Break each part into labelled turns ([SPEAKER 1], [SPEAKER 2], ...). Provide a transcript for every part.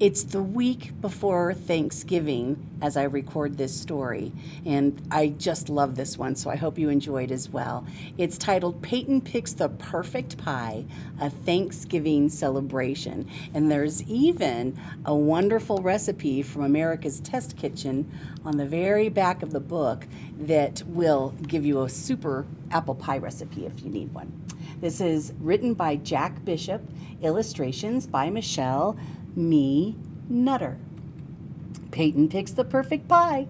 [SPEAKER 1] It's the week before Thanksgiving as I record this story, and I just love this one, so I hope you enjoyed as well. It's titled Peyton Picks the Perfect Pie, a Thanksgiving Celebration. And there's even a wonderful recipe from America's Test Kitchen on the very back of the book that will give you a super apple pie recipe if you need one. This is written by Jack Bishop, illustrations by Michelle Nee Nutter. Peyton picks the perfect pie.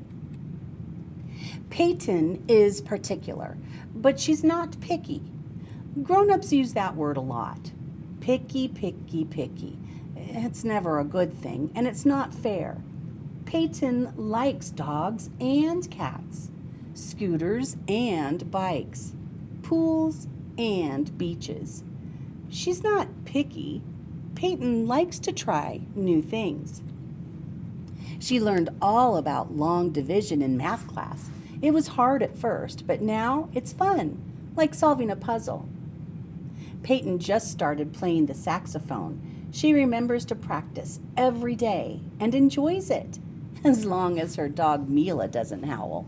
[SPEAKER 1] Peyton is particular, but she's not picky. Grown-ups use that word a lot. Picky, picky, picky. It's never a good thing, and it's not fair. Peyton likes dogs and cats, scooters and bikes, pools and beaches. She's not picky. Peyton likes to try new things. She learned all about long division in math class. It was hard at first, but now it's fun, like solving a puzzle. Peyton just started playing the saxophone. She remembers to practice every day and enjoys it, as long as her dog Mila doesn't howl.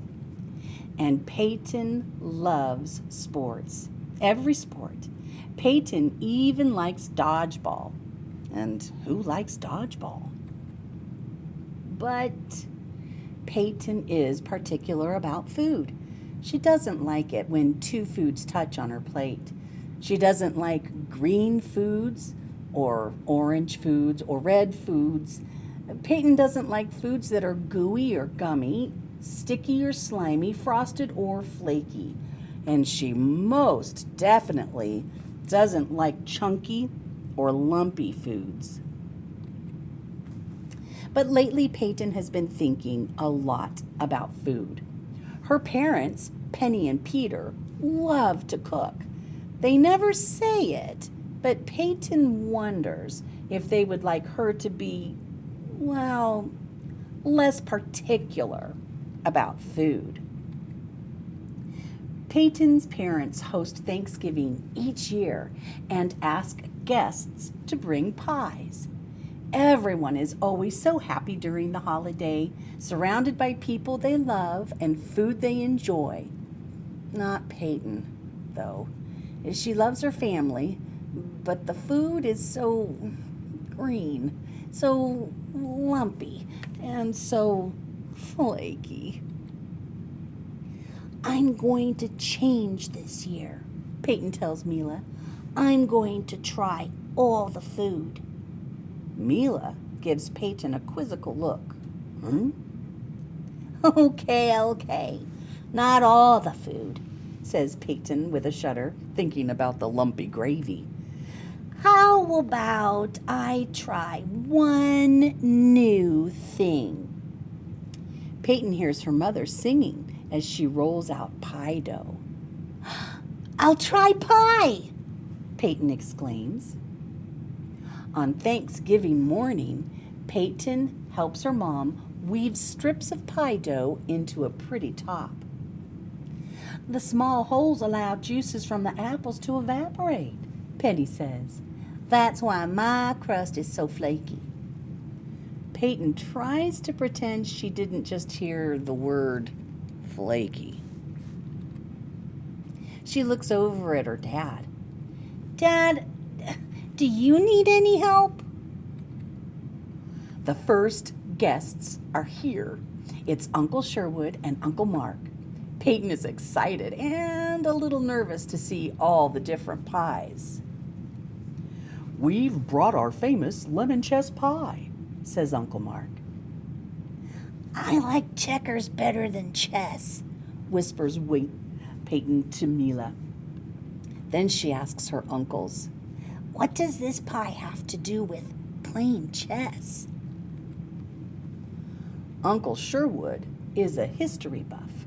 [SPEAKER 1] And Peyton loves sports, every sport. Peyton even likes dodgeball. And who likes dodgeball? But Peyton is particular about food. She doesn't like it when two foods touch on her plate. She doesn't like green foods or orange foods or red foods. Peyton doesn't like foods that are gooey or gummy, sticky or slimy, frosted or flaky. And she most definitely doesn't like chunky or lumpy foods. But lately, Peyton has been thinking a lot about food. Her parents, Penny and Peter, love to cook. They never say it, but Peyton wonders if they would like her to be, well, less particular about food. Peyton's parents host Thanksgiving each year and ask guests to bring pies. Everyone is always so happy during the holiday, surrounded by people they love and food they enjoy. Not Peyton, though. She loves her family, but the food is so green, so lumpy, and so flaky. I'm going to change this year, Peyton tells Mila. I'm going to try all the food. Mila gives Peyton a quizzical look. Okay. Not all the food, says Peyton with a shudder, thinking about the lumpy gravy. How about I try one new thing? Peyton hears her mother singing as she rolls out pie dough. I'll try pie, Peyton exclaims. On Thanksgiving morning, Peyton helps her mom weave strips of pie dough into a pretty top. The small holes allow juices from the apples to evaporate, Penny says. That's why my crust is so flaky. Peyton tries to pretend she didn't just hear the word flaky. She looks over at her dad. Dad, do you need any help? The first guests are here. It's Uncle Sherwood and Uncle Mark. Peyton is excited and a little nervous to see all the different pies. We've brought our famous lemon chess pie, says Uncle Mark. I like checkers better than chess, whispers Peyton to Mila. Then she asks her uncles, what does this pie have to do with playing chess? Uncle Sherwood is a history buff.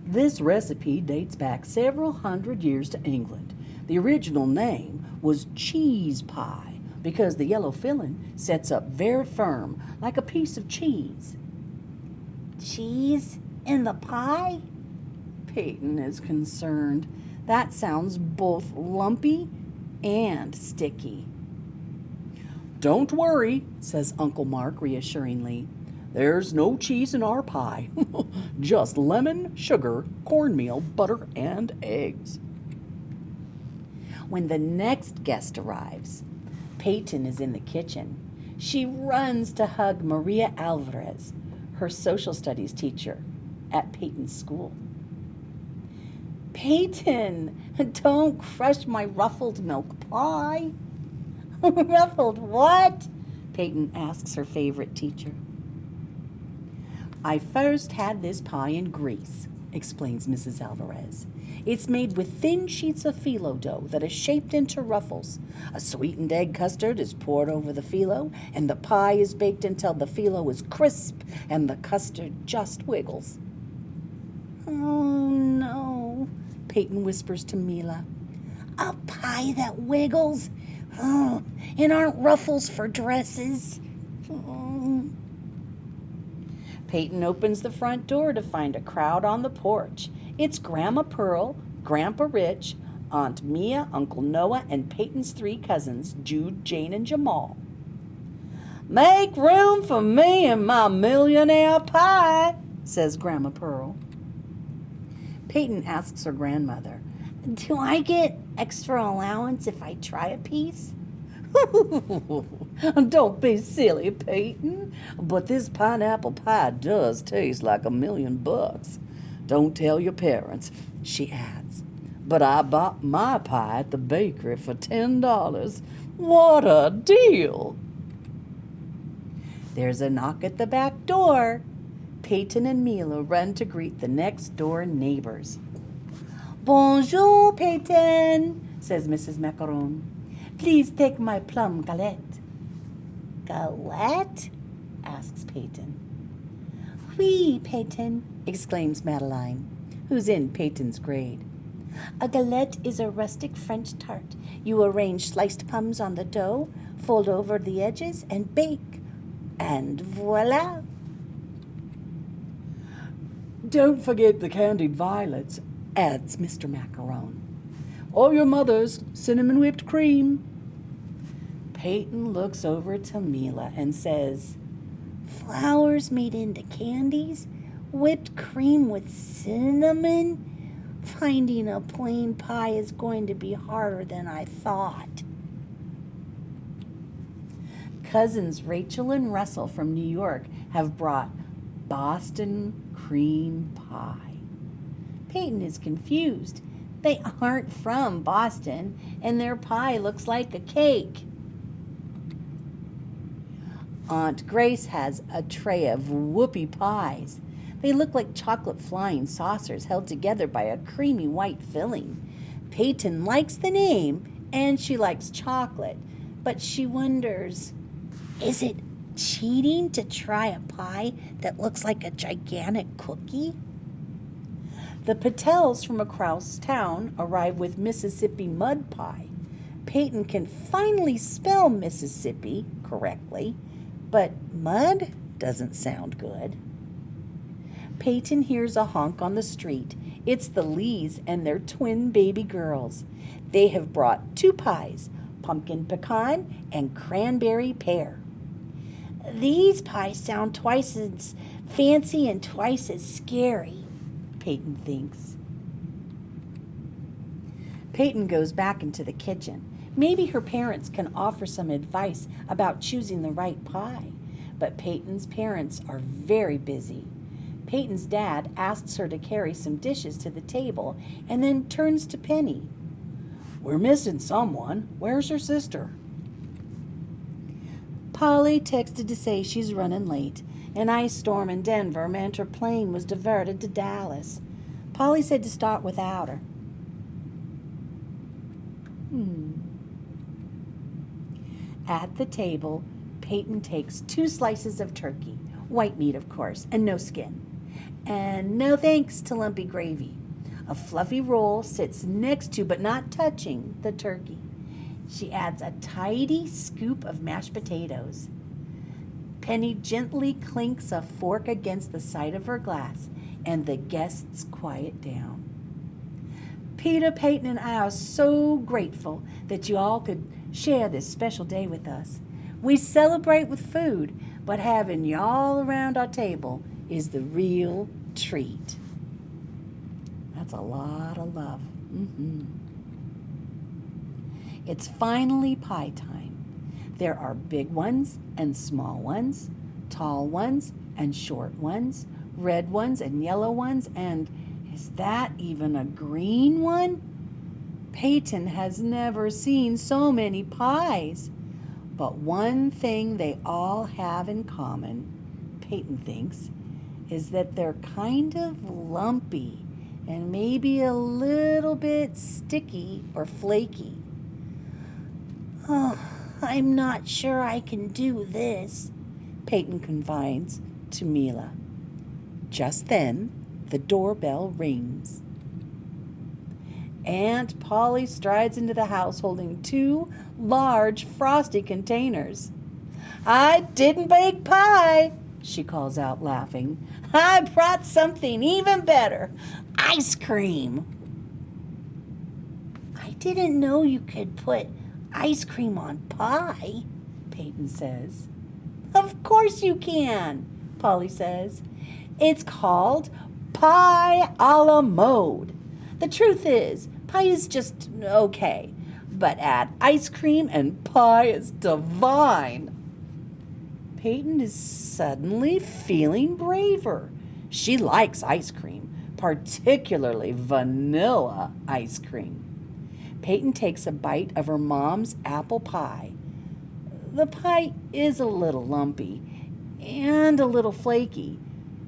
[SPEAKER 1] This recipe dates back several hundred years to England. The original name was cheese pie because the yellow filling sets up very firm, like a piece of cheese. Cheese in the pie? Peyton is concerned. That sounds both lumpy and sticky. Don't worry, says Uncle Mark reassuringly. There's no cheese in our pie. Just lemon, sugar, cornmeal, butter, and eggs. When the next guest arrives, Peyton is in the kitchen. She runs to hug Maria Alvarez, her social studies teacher at Peyton's school. Peyton, don't crush my ruffled milk pie. Ruffled what? Peyton asks her favorite teacher. I first had this pie in Greece, explains Mrs. Alvarez. It's made with thin sheets of phyllo dough that is shaped into ruffles. A sweetened egg custard is poured over the phyllo, and the pie is baked until the phyllo is crisp and the custard just wiggles. Oh, no, Peyton whispers to Mila. A pie that wiggles? Oh, and aren't ruffles for dresses? Oh. Peyton opens the front door to find a crowd on the porch. It's Grandma Pearl, Grandpa Rich, Aunt Mia, Uncle Noah, and Peyton's 3 cousins, Jude, Jane, and Jamal. Make room for me and my millionaire pie, says Grandma Pearl. Peyton asks her grandmother, do I get extra allowance if I try a piece? Don't be silly, Peyton, but this pineapple pie does taste like $1,000,000. Don't tell your parents, she adds. But I bought my pie at the bakery for $10. What a deal! There's a knock at the back door. Peyton and Mila run to greet the next door neighbors. Bonjour, Peyton, says Mrs. Macaron. Please take my plum galette. Galette? Asks Peyton. Oui, Peyton, exclaims Madeline, who's in Peyton's grade. A galette is a rustic French tart. You arrange sliced plums on the dough, fold over the edges, and bake. And voila! Don't forget the candied violets, adds Mr. Macaron. Or your mother's cinnamon whipped cream. Peyton looks over to Mila and says, flowers made into candies? Whipped cream with cinnamon? Finding a plain pie is going to be harder than I thought. Cousins Rachel and Russell from New York have brought Boston cream pie. Peyton is confused. They aren't from Boston, and their pie looks like a cake. Aunt Grace has a tray of whoopie pies. They look like chocolate flying saucers held together by a creamy white filling. Peyton likes the name, and she likes chocolate, but she wonders, is it cheating to try a pie that looks like a gigantic cookie? The Patels from across town arrive with Mississippi mud pie. Peyton can finally spell Mississippi correctly, but mud doesn't sound good. Peyton hears a honk on the street. It's the Lees and their twin baby girls. They have brought 2 pies, pumpkin pecan and cranberry pear. These pies sound twice as fancy and twice as scary, Peyton thinks. Peyton goes back into the kitchen. Maybe her parents can offer some advice about choosing the right pie. But Peyton's parents are very busy. Peyton's dad asks her to carry some dishes to the table and then turns to Penny. We're missing someone. Where's your sister? Polly texted to say she's running late. An ice storm in Denver meant her plane was diverted to Dallas. Polly said to start without her. At the table, Peyton takes 2 slices of turkey, white meat of course, and no skin. And no thanks to lumpy gravy. A fluffy roll sits next to, but not touching, the turkey. She adds a tidy scoop of mashed potatoes. Penny gently clinks a fork against the side of her glass, and the guests quiet down. Peter, Peyton, and I are so grateful that you all could share this special day with us. We celebrate with food, but having y'all around our table is the real treat. That's a lot of love. It's finally pie time. There are big ones and small ones, tall ones and short ones, red ones and yellow ones, and is that even a green one? Peyton has never seen so many pies. But one thing they all have in common, Peyton thinks, is that they're kind of lumpy and maybe a little bit sticky or flaky. Oh, I'm not sure I can do this, Peyton confides to Mila. Just then, the doorbell rings. Aunt Polly strides into the house holding 2 large frosty containers. I didn't bake pie, she calls out laughing. I brought something even better, ice cream. I didn't know you could put ice cream on pie, Peyton says. Of course you can, Polly says. It's called pie a la mode. The truth is, pie is just okay, but add ice cream and pie is divine. Peyton is suddenly feeling braver. She likes ice cream, particularly vanilla ice cream. Peyton takes a bite of her mom's apple pie. The pie is a little lumpy and a little flaky,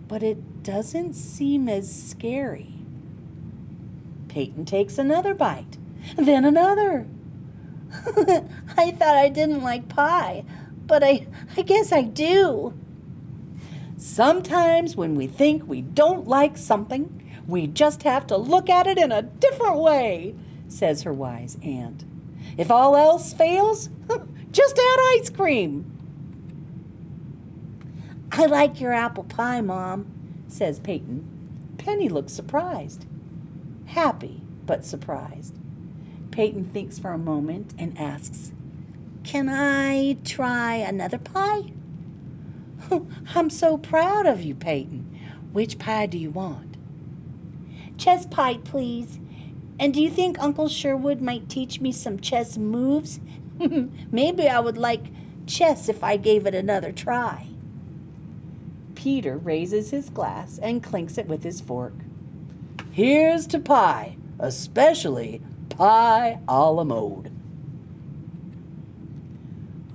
[SPEAKER 1] but it doesn't seem as scary. Peyton takes another bite, then another. I thought I didn't like pie, but I guess I do. Sometimes when we think we don't like something, we just have to look at it in a different way, says her wise aunt. If all else fails, just add ice cream. I like your apple pie, Mom, says Peyton. Penny looks surprised. Happy, but surprised. Peyton thinks for a moment and asks, Can I try another pie? I'm so proud of you, Peyton. Which pie do you want? Chess pie, please. And do you think Uncle Sherwood might teach me some chess moves? Maybe I would like chess if I gave it another try. Peter raises his glass and clinks it with his fork. Here's to pie, especially pie a la mode.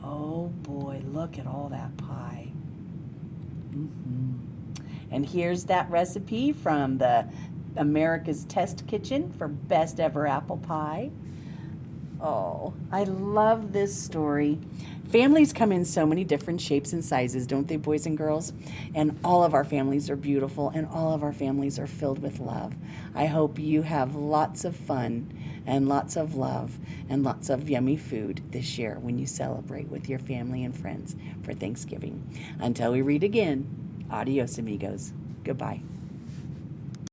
[SPEAKER 1] Oh boy, look at all that pie. And here's that recipe from the America's Test Kitchen for best ever apple pie. Oh, I love this story. Families come in so many different shapes and sizes, don't they, boys and girls? And all of our families are beautiful, and all of our families are filled with love. I hope you have lots of fun and lots of love and lots of yummy food this year when you celebrate with your family and friends for Thanksgiving. Until we read again, adios, amigos. Goodbye.